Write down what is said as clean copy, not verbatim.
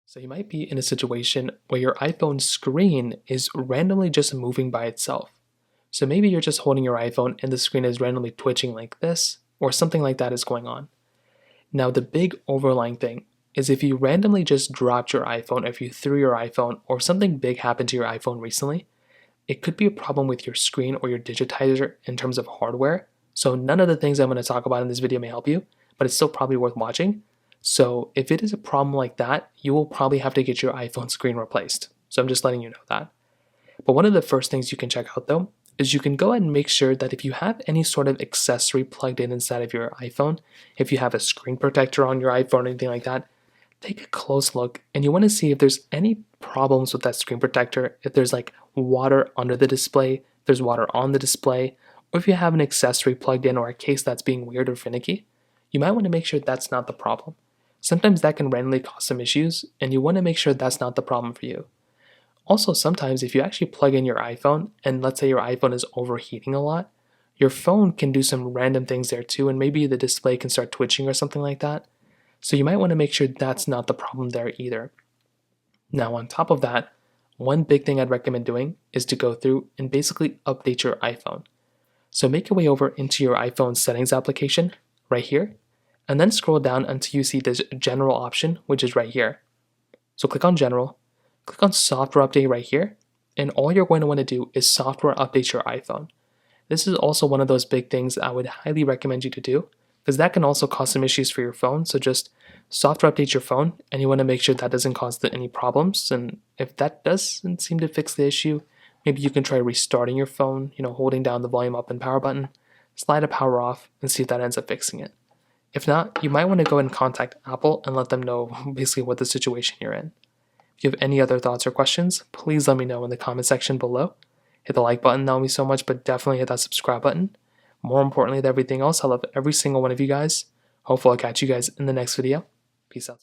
So you might be in a situation where your iPhone screen is randomly just moving by itself. So maybe you're just holding your iPhone and the screen is randomly twitching like this, or something like that is going on. Now, the big overlying thing is if you randomly just dropped your iPhone, if you threw your iPhone, or something big happened to your iPhone recently, it could be a problem with your screen or your digitizer in terms of hardware. So none of the things I'm going to talk about in this video may help you, but it's still probably worth watching. So if it is a problem like that, you will probably have to get your iPhone screen replaced. So I'm just letting you know that. But one of the first things you can check out though, is you can go ahead and make sure that if you have any sort of accessory plugged in inside of your iPhone, if you have a screen protector on your iPhone or anything like that, take a close look and you want to see if there's any problems with that screen protector, if there's like water under the display, if there's water on the display, or if you have an accessory plugged in or a case that's being weird or finicky. You might want to make sure that's not the problem. Sometimes that can randomly cause some issues, and you want to make sure that's not the problem for you. Also, sometimes if you actually plug in your iPhone, and let's say your iPhone is overheating a lot, your phone can do some random things there too, and maybe the display can start twitching or something like that. So you might want to make sure that's not the problem there either. Now, on top of that, one big thing I'd recommend doing is to go through and basically update your iPhone. So make your way over into your iPhone settings application right here, and then scroll down until you see this general option, which is right here. So click on general, click on software update right here, and all you're going to want to do is software update your iPhone. This is also one of those big things I would highly recommend you to do, because that can also cause some issues for your phone. So just software update your phone, and you want to make sure that doesn't cause any problems. And if that doesn't seem to fix the issue, maybe you can try restarting your phone, holding down the volume up and power button, slide the power off, and see if that ends up fixing it. If not, you might want to go ahead and contact Apple and let them know basically what the situation you're in. If you have any other thoughts or questions, please let me know in the comment section below. Hit the like button, that would mean so much, but definitely hit that subscribe button. More importantly than everything else, I love every single one of you guys. Hopefully I'll catch you guys in the next video. Peace out.